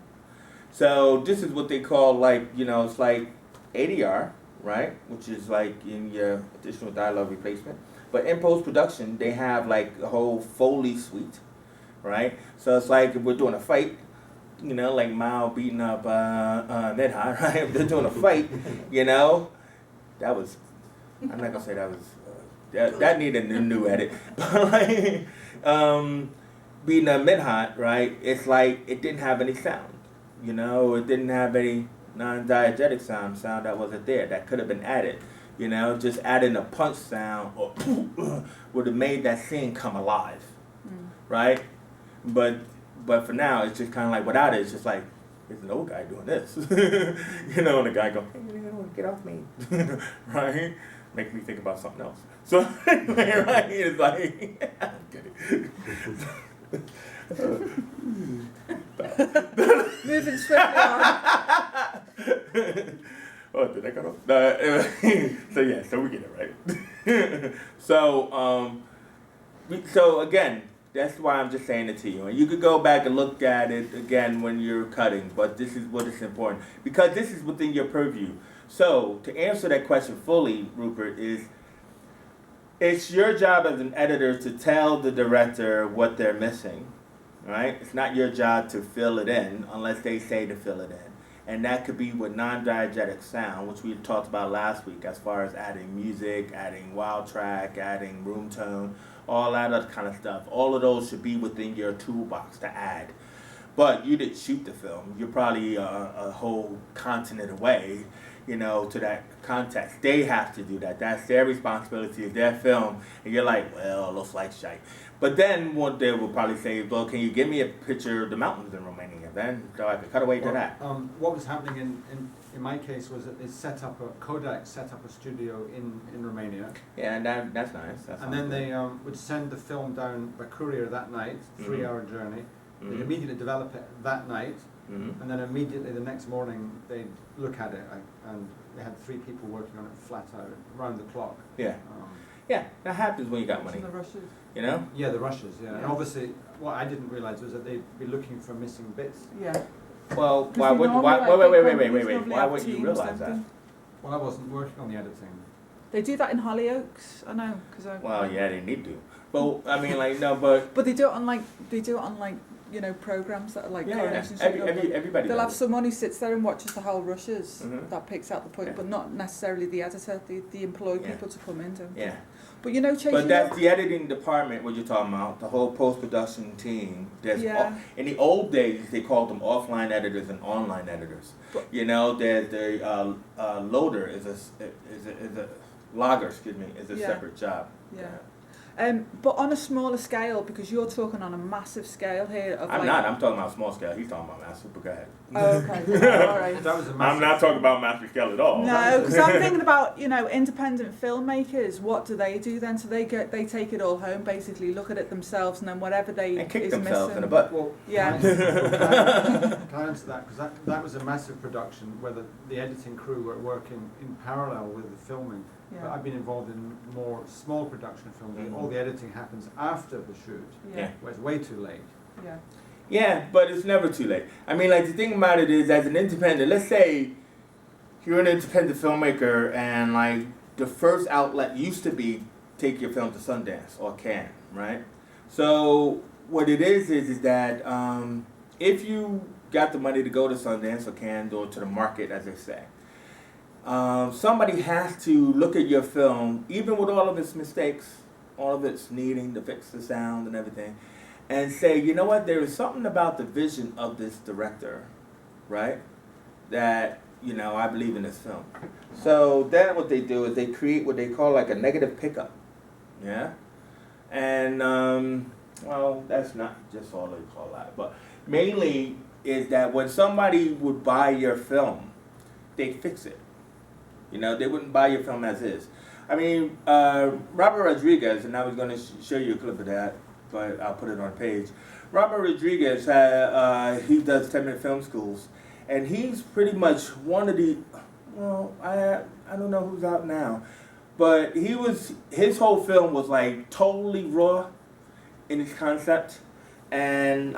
So this is what they call it's like ADR, right? Which is like in your additional dialogue replacement. But in post-production, they have like a whole Foley suite, right? So it's like if we're doing a fight, like Mao beating up Midhot, right? If they're doing a fight, that was, I'm not gonna say that was, that needed a new edit. But like, beating up Midhot, right? It's like it didn't have any sound, it didn't have any non-diegetic sound that wasn't there, that could have been added. Just adding a punch sound or would have made that scene come alive, right? But for now, it's just kind of like without it, it's just like there's an old guy doing this, and the guy go, hey, get off me, right? Make me think about something else. So right, it's like I'm kidding. Moving swiftly on. Oh, did I cut off? So we get it right. So again, that's why I'm just saying it to you. And you could go back and look at it again when you're cutting, but this is what is important because this is within your purview. So to answer that question fully, Rupert, it's your job as an editor to tell the director what they're missing, right? It's not your job to fill it in unless they say to fill it in. And that could be with non-diegetic sound, which we talked about last week as far as adding music, adding wild track, adding room tone, all that other kind of stuff. All of those should be within your toolbox to add. But you didn't shoot the film. You're probably a whole continent away, to that context. They have to do that. That's their responsibility, it's their film. And you're like, well, it looks like shite. But then what they will probably say, well, can you give me a picture of the mountains in Romania? Then so I could cut away to that. What was happening in my case was that Kodak set up a studio in Romania. Yeah, and that's nice. And then they would send the film down by courier that night, 3-hour journey. They'd immediately develop it that night, and then immediately the next morning they'd look at it, and they had 3 people working on it flat out, around the clock. Yeah. Yeah, that happens when you got money. The rushes. Yeah, the rushes, yeah. And obviously, what I didn't realise was that they'd be looking for missing bits. Yeah. Well, Wait, why wouldn't you realise that? Well, I wasn't working on the editing. They do that in Hollyoaks, I know, Well, yeah, they need to. But I mean, but But they do it on programs that are like Coronation Street. Everybody. They'll have does it. someone who sits there and watches the whole rushes that picks out the point, Yeah. but not necessarily the editor. They employ Yeah. people to come in, don't they? Yeah. But chasing. But that's the editing department. What you're talking about, the whole post-production team. There's in the old days they called them offline editors and online editors. But- There's the loader is a logger. Excuse me, is a Yeah. separate job. Yeah. But on a smaller scale, because you're talking on a massive scale here of I'm like... not. I'm talking about small scale. He's talking about massive. But go ahead. Oh, okay. All right. That was a I'm massive, not talking about massive scale at all. No, because I'm thinking about, you know, independent filmmakers. What do they do then? So they take it all home, basically look at it themselves, and then whatever they And kick is themselves missing. in the butt. Well, Yeah. Can I answer that? Because that was a massive production where the editing crew were working in parallel with the filming. But Yeah. I've been involved in more small production films where all the editing happens after the shoot, Yeah. where it's way too late. Yeah. Yeah, but it's never too late. I mean, like, the thing about it is, as an independent, let's say you're an independent filmmaker and, like, the first outlet used to be take your film to Sundance or Cannes, right? So what it is that if you got the money to go to Sundance or Cannes or to the market, as they say, somebody has to look at your film, even with all of its mistakes, all of its needing to fix the sound and everything, and say, you know what, there is something about the vision of this director, right, that, you know, I believe in this film. So then what they do is they create what they call like a negative pickup, yeah? And, well, that's not just all they call that, but mainly is that when somebody would buy your film, they fix it. You know, they wouldn't buy your film as is. I mean, Robert Rodriguez, and I was going to show you a clip of that, but I'll put it on a page. Robert Rodriguez, he does 10-minute film schools, and he's pretty much one of the, well, I don't know who's out now, but his whole film was like totally raw in its concept, and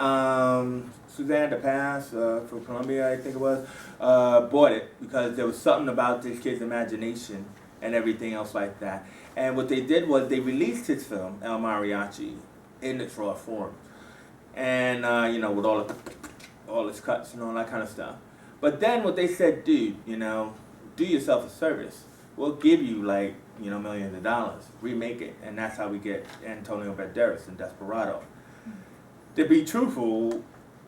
Suzanne DePass from Columbia, I think it was, bought it because there was something about this kid's imagination and everything else like that. And what they did was they released his film, El Mariachi, in its raw form. And, you know, with all its cuts and all that kind of stuff. But then what they said, dude, you know, do yourself a service. We'll give you, like, you know, millions of dollars. Remake it. And that's how we get Antonio Banderas in Desperado. To be truthful,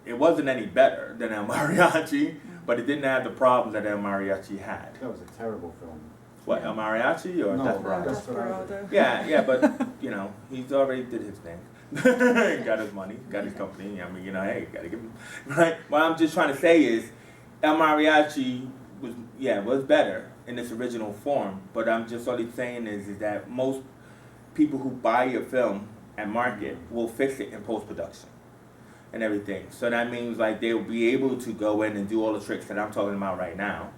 it wasn't any better than El Mariachi, but it didn't have the problems that El Mariachi had. That was a terrible film. What, El Mariachi or No, Desperado? Desperado. Yeah, but, you know, he's already did his thing. Got his money, got his company. I mean, you know, hey, gotta give him, right? What I'm just trying to say is, El Mariachi was better in its original form, but I'm just only saying is that most people who buy your film and market will fix it in post-production and everything. So that means like they'll be able to go in and do all the tricks that I'm talking about right now,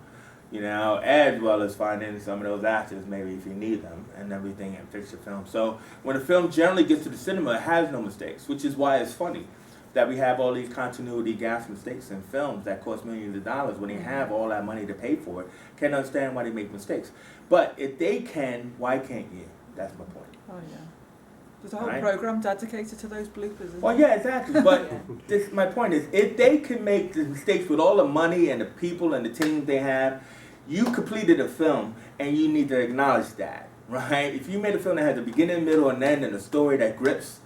you know, as well as finding some of those actors maybe if you need them and everything and fix your film. So when a film generally gets to the cinema, it has no mistakes, which is why it's funny that we have all these continuity gaps, mistakes in films that cost millions of dollars when they have all that money to pay for it. Can't understand why they make mistakes. But if they can, why can't you? That's my point. Oh, yeah. There's a whole Right. program dedicated to those bloopers, isn't Well, there? yeah, exactly. But my point is, if they can make the mistakes with all the money and the people and the team they have, you completed a film and you need to acknowledge that, right? If you made a film that has a beginning, middle, and end and a story that grips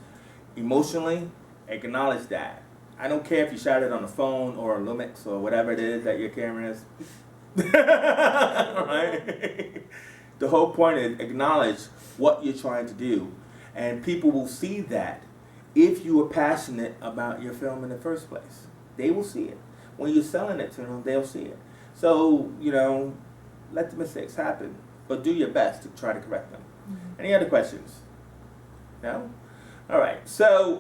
emotionally, acknowledge that. I don't care if you shot it on a phone or a Lumix or whatever it is that your camera is. Right? The whole point is acknowledge what you're trying to do. And people will see that if you are passionate about your film in the first place. They will see it. When you're selling it to them, they'll see it. So, you know, let the mistakes happen, but do your best to try to correct them. Mm-hmm. Any other questions? No? All right. So,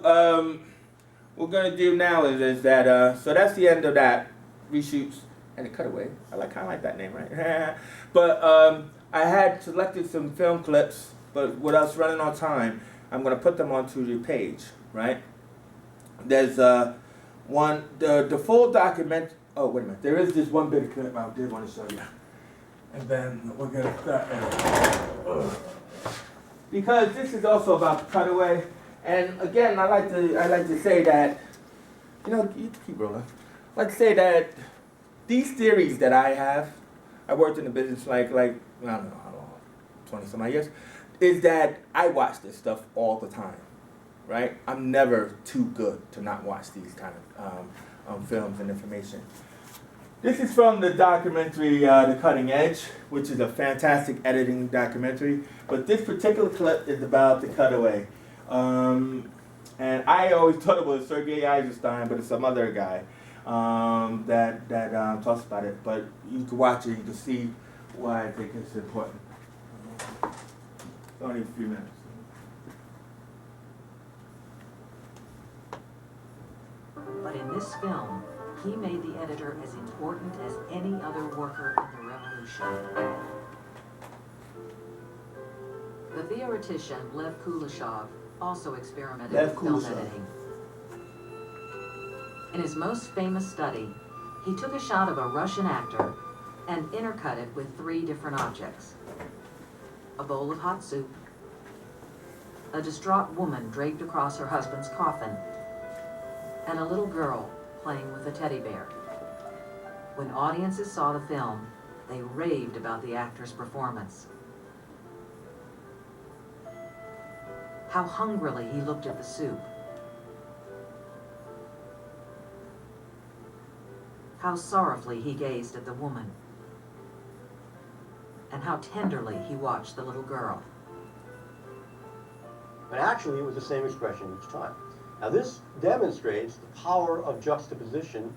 what we're going to do now is that, so that's the end of that, Reshoots and the Cutaway. I kind of like that name, right? But I had selected some film clips, but with us running on time, I'm going to put them onto the page, right? There's one, the full document. Oh, wait a minute. There is this one bit of clip I did want to show you. And then we're going to start. Because this is also about the Cutaway. And again, I like to say that, you know, you keep rolling. I like to say that these theories that I have, I worked in the business like I don't know how long, 20 some odd years, is that I watch this stuff all the time, right? I'm never too good to not watch these kind of films and information. This is from the documentary The Cutting Edge, which is a fantastic editing documentary. But this particular clip is about The Cutaway. And I always thought it was Sergei Eisenstein, but it's some other guy that talks about it. But you can watch it, you can see why I think it's important. It's only a few minutes. But in this film, he made the editor as important as any other worker in the revolution. The theoretician Lev Kuleshov also experimented Lev with film Kuleshov. editing. In his most famous study, he took a shot of a Russian actor and intercut it with 3 different objects: a bowl of hot soup, a distraught woman draped across her husband's coffin, and a little girl playing with a teddy bear. When audiences saw the film, they raved about the actor's performance. How hungrily he looked at the soup. How sorrowfully he gazed at the woman. And how tenderly he watched the little girl. But actually, it was the same expression each time. Now, this demonstrates the power of juxtaposition,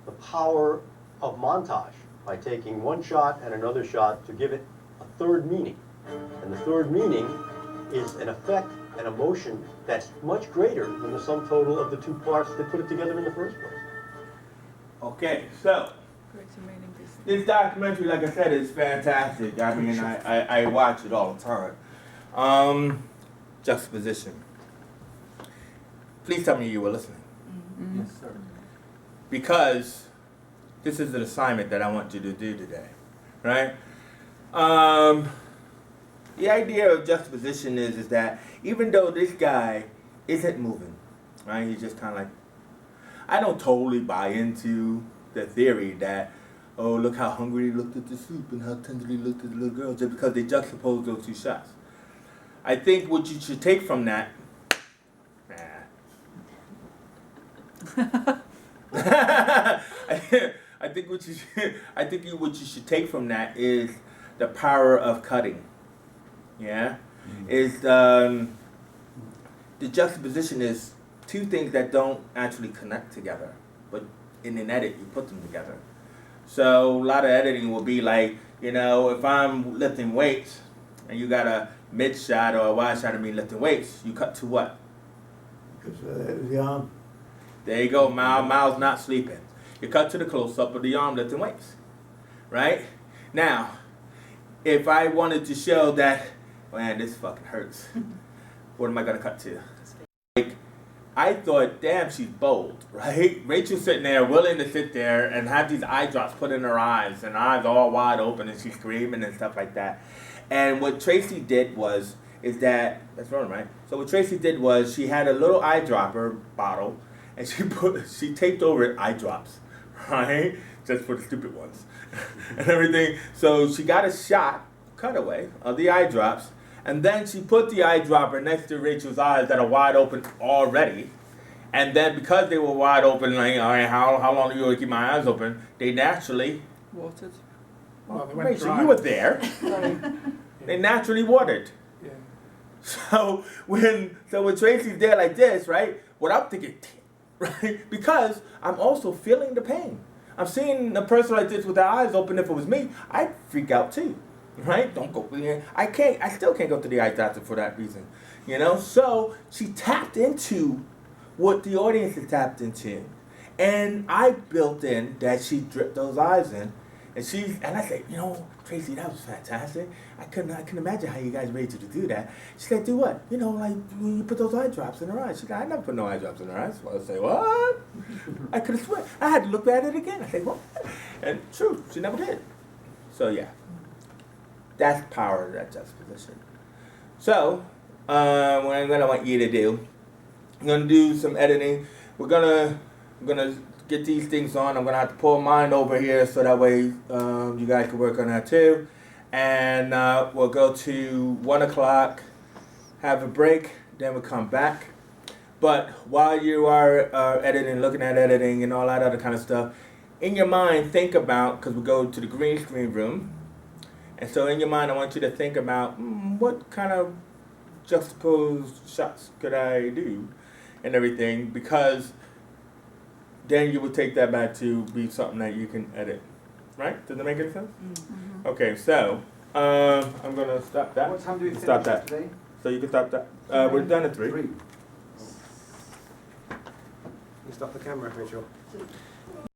the power of montage, by taking one shot and another shot to give it a third meaning. And the third meaning is an effect, an emotion that's much greater than the sum total of the 2 parts that put it together in the first place. Okay, so Greater meaning is- this documentary, like I said, is fantastic. I mean, I watch it all the time. Juxtaposition. Please tell me you were listening. Yes, sir. Because this is an assignment that I want you to do today, right? The idea of juxtaposition is that even though this guy isn't moving, right? He's just kind of like, I don't totally buy into the theory that, oh, look how hungry he looked at the soup and how tenderly he looked at the little girl, just because they juxtapose those 2 shots. I think what you should take from that, I think what you should take from that is the power of cutting. Yeah, is the juxtaposition is 2 things that don't actually connect together, but in an edit you put them together. So a lot of editing will be like, you know, if I'm lifting weights and you got a mid shot or a wide shot of me lifting weights, you cut to what? Because the arm. There you go, Miles not sleeping. You cut to the close-up of the arm lifting weights, right? Now, if I wanted to show that, man, this fucking hurts, what am I gonna cut to? Like, I thought, damn, she's bold, right? Rachel's sitting there, willing to sit there and have these eye drops put in her eyes, and eyes all wide open, and she's screaming and stuff like that. And what Tracy did is that, that's wrong, right? So what Tracy did was she had a little eyedropper bottle, and she taped over it eye drops, right? Just for the stupid ones and everything. So she got a shot, cutaway, of the eye drops, and then she put the eyedropper next to Rachel's eyes that are wide open already. And then because they were wide open, like, all right, how long are you going to keep my eyes open? They naturally, Watered. Well, they went Rachel, dry. you were there. They naturally watered. Yeah. So when Tracy's there like this, right? What I'm thinking, right? Because I'm also feeling the pain. I'm seeing a person like this with their eyes open. If it was me, I'd freak out too, right? Don't go in. I still can't go to the eye doctor for that reason, you know. So she tapped into what the audience had tapped into, and I built in that she dripped those eyes in, and I said, you know, Tracy, that was fantastic. I couldn't imagine how you guys made you to do that. She said, do what? You know, like when you put those eye drops in her eyes. She said, I never put no eye drops in her eyes. So I say, what? I could have sworn. I had to look at it again. I say, what? And true, she never did. So yeah, that's power of that juxtaposition. So what I'm gonna want you to do, I'm gonna do some editing. We're gonna get these things on. I'm gonna have to pull mine over here so that way you guys can work on that too. And we'll go to 1 o'clock, have a break, then we'll come back. But while you are editing, looking at editing and all that other kind of stuff, in your mind think about, because we go to the green screen room, and so in your mind I want you to think about what kind of juxtaposed shots could I do and everything, because then you would take that back to be something that you can edit, right? Does that make any sense? Mhm. Okay, so I'm gonna stop that. What time do we finish Stop that. today? So you can stop that. We're done at 3. Three. You stop the camera, Rachel.